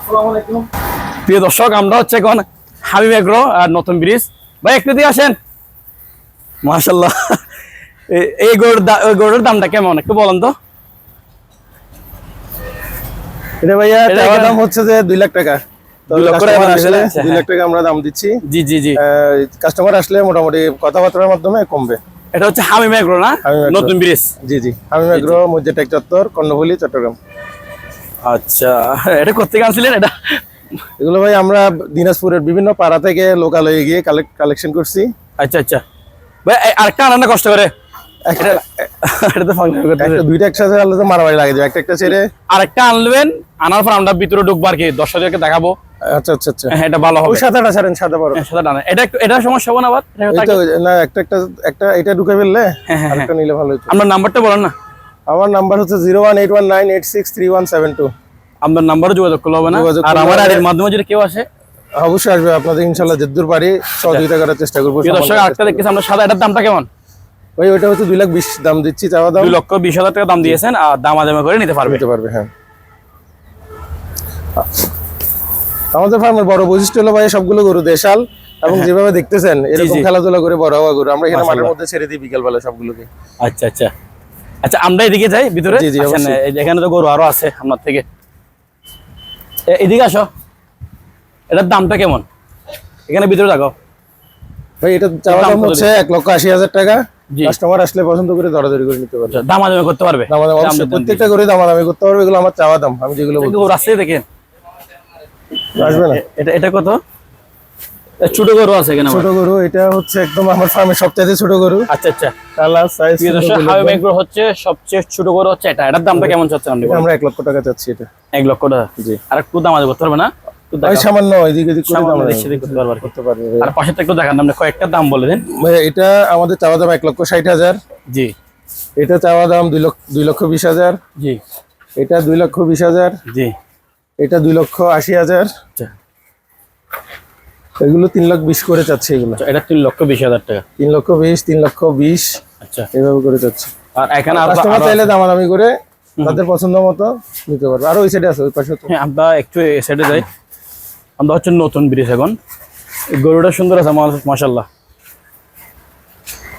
আসসালামু আলাইকুম। প্রিয় দর্শক, আমরা হচ্ছে এখন হাবিব এগ্রো আর নতুন ব্রিজ। ভাই একটু দিয়ে আসেন। মাশাআল্লাহ, এই গরুর দামটা কেমন একটু বলেন তো। এটা ভাইয়া চাওয়া দাম হচ্ছে যে 2 লাখ টাকা। 2 লক্ষ টাকা আসলে 2 লাখ টাকা আমরা দাম দিচ্ছি। জি জি জি, কাস্টমার আসলে মোটামুটি কথাবার্তার মাধ্যমে কমবে। এটা হচ্ছে হাবিব এগ্রো না, নতুন ব্রিজ? জি জি, হাবিব এগ্রো, মসজিদ চত্বর, কর্ণফুলী, চট্টগ্রাম। আচ্ছা, এটা কোথেকে আনছিলেন এটা? এগুলো ভাই আমরা দিনাজপুরের বিভিন্ন পাড়া থেকে লোকাল হয়ে গিয়ে কালেকশন করছি। আচ্ছা আচ্ছা ভাই, আরেকটা আনার কষ্ট করে দুইটা একসাথে আনলে তো মারামারি লাগে যাবে, একটা ছেড়ে আরেকটা আনলেন, আনার পর আমরা ভিতরে ঢুকবো আর কি, দর্শকদেরকে দেখাবো। আচ্ছা আচ্ছা আচ্ছা, হ্যাঁ এটা ভালো হবে। সাদাটা ছাড়েন, সাদা বড় সাদাটা না, এটা সমস্যা হবে না আবার? না, একটা এটা ঢুকে ফেললে আরেকটা নিলে ভালো হতো। আপনার নাম্বারটা বলেন না। আমার নাম্বার হচ্ছে 01819863172। আপনার নাম্বারে যোগাযোগ করলে হবে না? আর আমার এর মাধ্যমে যদি কেউ আসে অবশ্যই আসবে, আপনাদের ইনশাআল্লাহ যেদূর পারি সহযোগিতা করার চেষ্টা করবো। দর্শক আরেকটা দেখতেছি আমরা সাদা, এটার দামটা কেমন? ভাই ওটা হচ্ছে 2,20,000 দাম দিচ্ছি, চাওয়া দাম 2,20,000 টাকা দাম দিয়েছেন, আর দামাদামি করে নিতে পারবে। হ্যাঁ। আমাদের ফার্মের বড় বৈশিষ্ট্য হলো ভাই সবগুলো গরু দেশাল, এবং যেভাবে দেখতেছেন এরকম খেলাধুলা করে বড় হওয়া গরু আমরা এখানে মাঠের মধ্যে ছেড়ে দিই বিকেল বেলা সবগুলোকে। আচ্ছা আচ্ছা আচ্ছা, আমরা এদিকে যাই ভিতরে। এখানে তো গরু আরো আছে আপনার থেকে, এদিকে আসো। এটার দামটা কেমন? এখানে ভিতরে থাকো ভাই। এটা চাওয়া দাম হচ্ছে 1,80,000 টাকা। কাস্টমার আসলে পছন্দ করে দরাদরি করে নিতে পারবে, দামাদামি করতে পারবে। প্রত্যেকটা করে দামাদামি করতে পারবে। এগুলো আমার চাওয়া দাম, আমি যেগুলো বলবো। রাস্তায় দেখেন আসবে না। এটা কত? ছোট গরু আছে এখানে? ছোট গরু এটা হচ্ছে একদম আমার ফার্মের সবচেয়ে ছোট গরু। আচ্ছা আচ্ছা, কালার সাইজ হাবিব এগ্রো হচ্ছে সবচেয়ে ছোট গরু হচ্ছে এটা। এটার দামটা কেমন চাচ্ছেন আপনি? আমরা 1 লক্ষ টাকা চাচ্ছি। এটা 1 লক্ষ টাকা? জি। আর একটু দামাদামি করতে পারবে না? সামান্য এদিকে করতে পারবে। আর পাশেরটা একটু দেখান, আপনি কয়েকটা দাম বলে দেন। এটা আমাদের চাওয়া দাম 1,60,000। জি। এটা চাওয়া দাম 2,20,000। জি। এটা 2,20,000। জি। এটা 2,80,000। আচ্ছা, এগুলো 3,20,000 করে চাচ্ছি। এগুলো এটা 3,20,000 টাকা। 3,20,000, 3,20,000। আচ্ছা, এভাবে করে চাচ্ছি। আর এখানে কাস্টমার চাইলে দামাদামি করে তাদের পছন্দ মতো নিতে পারবে। আর ওই সাইডে আছে, ওই পাশে। হ্যাঁ, আমরা একটু এই সাইডে যাই। আমরা হচ্ছে নতুন ব্রিজ এখন। গরুটা সুন্দর আছে মাশাআল্লাহ।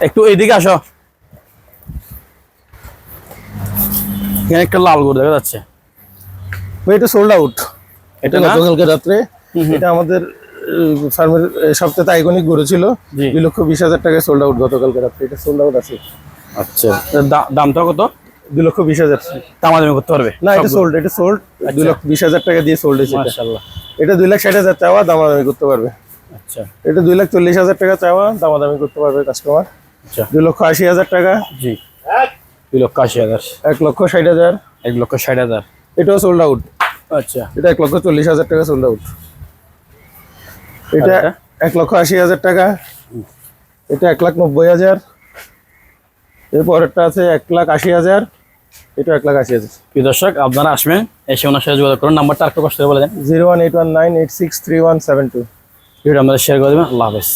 একটু এইদিকে আসো। এখানে একটা লাল গরু দেখা যাচ্ছে। এটা সোল্ড আউট। এটা গতকালকে রাত্রে। এটা আমাদের ফার্মের সবচেয়ে আইকনিক গরু ছিল। 2,20,000 টাকায় সোল্ড আউট গতকালকে রাত্রে। এটা সোল্ড আউট আছে। আচ্ছা, দামটা কত? 2,20,000। দামাদামি করতে পারবে না, এটা সোল্ড। 2,20,000 টাকা দিয়ে সোল্ড হয়েছে। মাশাআল্লাহ। এটা 2,60,000 চাওয়া, দামাদামি করতে পারবে। আচ্ছা, এটা 2,40,000 টাকা চাওয়া, দামাদামি করতে পারবে কাস্টমার। আচ্ছা, 2,80,000 টাকা। জি। 2,80,000। 1,60,000। 1,60,000। এটাও সোল্ড আউট। আচ্ছা, এটা 1,40,000 টাকা সোল্ড আউট। এটা 1,80,000 টাকা। এটা 1,90,000। এরপরেরটা আছে 1,80,000। এটা 1,80,000। প্রিয় দর্শক, আপনারা আসবেন, এসে ওনার সাথে যোগাযোগ করুন। নাম্বারটা আরেকটু কষ্ট করে বলে দেন। 01819863172। ভিডিও আমাদের শেয়ার করে দেবেন। আল্লাহ হাফেজ।